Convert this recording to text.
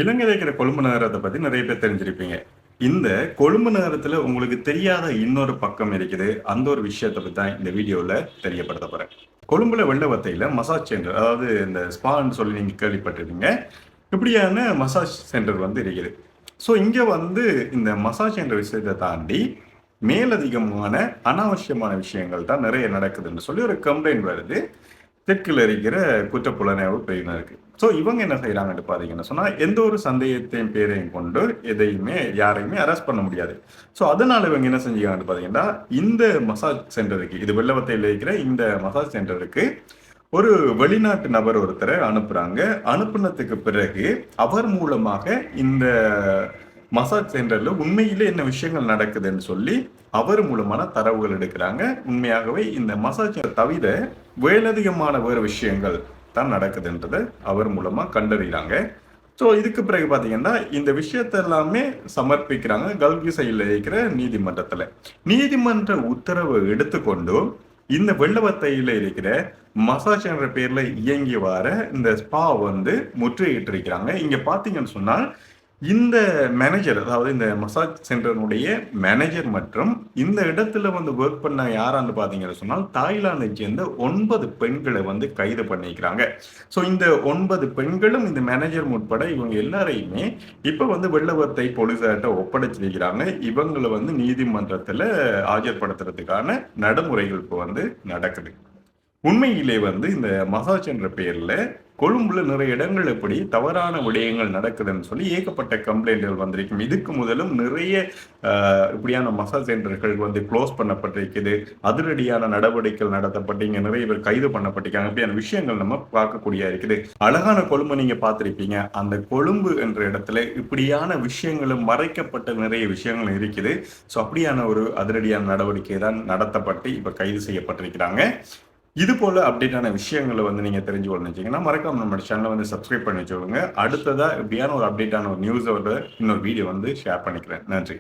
இலங்கையில இருக்கிற கொழும்பு நகரத்தை பத்தி நிறைய பேர் தெரிஞ்சிருப்பீங்க. இந்த கொழும்பு நகரத்துல உங்களுக்கு தெரியாத இன்னொரு பக்கம் இருக்குது. அந்த ஒரு விஷயத்த பத்தி தான் இந்த வீடியோல தெரியப்படுத்த போறேன். கொழும்புல வெள்ளவத்தையில மசாஜ் சென்டர், அதாவது இந்த ஸ்பான்னு சொல்லி நீங்க கேள்விப்பட்டிருப்பீங்க. இப்படியான மசாஜ் சென்டர் வந்து இருக்குது. ஸோ இங்க வந்து இந்த மசாஜ் என்ற விஷயத்தை தாண்டி மேலதிகமான அனாவசியமான விஷயங்கள் தான் நிறைய நடக்குதுன்னு சொல்லி ஒரு கம்ப்ளைண்ட் வருது. தெற்குல இருக்கிற குற்றப்புலனாய்வு பிரிவினருக்கு. ஸோ இவங்க என்ன செய்யறாங்கன்னு பாத்தீங்கன்னா சொன்னா, எந்த ஒரு சந்தேகத்தையும் பேரையும் கொண்டு எதையுமே யாரையுமே அரெஸ்ட் பண்ண முடியாது. ஸோ அதனால இவங்க என்ன செஞ்சுக்காங்கன்னு பாத்தீங்கன்னா, இந்த மசாஜ் சென்டருக்கு, இது வெள்ளவத்தையில் இருக்கிற இந்த மசாஜ் சென்டருக்கு ஒரு வெளிநாட்டு நபர் ஒருத்தரை அனுப்புறாங்க. அனுப்புனதுக்கு பிறகு அவர் மூலமாக இந்த மசாஜ் சென்டர்ல உண்மையிலே என்ன விஷயங்கள் நடக்குதுன்னு சொல்லி அவர் மூலமான தரவுகள் எடுக்கிறாங்க. உண்மையாகவே இந்த மசாஜ் தவிர மேலதிகமான வேறு விஷயங்கள் தான் நடக்குதுன்றதை அவர் மூலமா கண்டறிகிறாங்க. ஸோ இதுக்கு பிறகு பார்த்தீங்கன்னா இந்த விஷயத்த எல்லாமே சமர்ப்பிக்கிறாங்க கல்கிசையில் இருக்கிற நீதிமன்றத்தில். நீதிமன்ற உத்தரவை எடுத்துக்கொண்டு இந்த வெள்ளவத்தையில் இருக்கிற மசாஜ் என்ற பேர்ல இயங்கி வர இந்த ஸ்பா வந்து முற்றுகையிட்டு இருக்கிறாங்க. இங்க பாத்தீங்கன்னு சொன்னால் இந்த மேனேஜர், அதாவது இந்த மசாஜ் சென்டருடைய மேனேஜர் மற்றும் இந்த இடத்துல வந்து ஒர்க் பண்ண யாரான்னு பாத்தீங்கன்னு சொன்னால் தாய்லாந்தை சேர்ந்த 9 பெண்களை வந்து கைது பண்ணிக்கிறாங்க. ஸோ இந்த 9 பெண்களும் இந்த மேனேஜர் உட்பட இவங்க எல்லாரையுமே இப்ப வந்து வெள்ளவத்தை போலீசார்ட்ட ஒப்படைச்சிருக்கிறாங்க. இவங்களை வந்து நீதிமன்றத்துல ஆஜர்படுத்துறதுக்கான நடைமுறைகள் இப்போ வந்து நடக்குது. உண்மையிலே வந்து இந்த மசாஜ் என்ற பெயர்ல கொழும்புல நிறைய இடங்கள் எப்படி தவறான விடயங்கள் நடக்குதுன்னு சொல்லி ஏகப்பட்ட கம்ப்ளைண்ட்கள் வந்திருக்கும். இதுக்கு முதலும் நிறைய இப்படியான மசாஜ் சென்டர்கள் வந்து க்ளோஸ் பண்ணப்பட்டிருக்குது. அதிரடியான நடவடிக்கைகள் நடத்தப்பட்டு இங்க நிறைய பேர் கைது பண்ணப்பட்டிருக்காங்க. இப்படியான விஷயங்கள் நம்ம பார்க்கக்கூடிய இருக்குது. அழகான கொழும்பு நீங்க பார்த்திருப்பீங்க. அந்த கொழும்பு என்ற இடத்துல இப்படியான விஷயங்களும் மறைக்கப்பட்ட நிறைய விஷயங்கள் இருக்குது. ஸோ அப்படியான ஒரு அதிரடியான நடவடிக்கை தான் நடத்தப்பட்டு இப்ப கைது செய்யப்பட்டிருக்கிறாங்க. இது போல அப்டேட்டான விஷயங்களை வந்து நீங்க தெரிஞ்சு கொள்ளணும்னா மறக்காம நம்ம சேனலை வந்து சப்ஸ்கிரைப் பண்ணி வச்சுக்கோங்க. அடுத்ததா இப்படியான ஒரு அப்டேட்டான ஒரு நியூஸோட இன்னொரு வீடியோ வந்து ஷேர் பண்ணிக்கிறேன். நன்றி.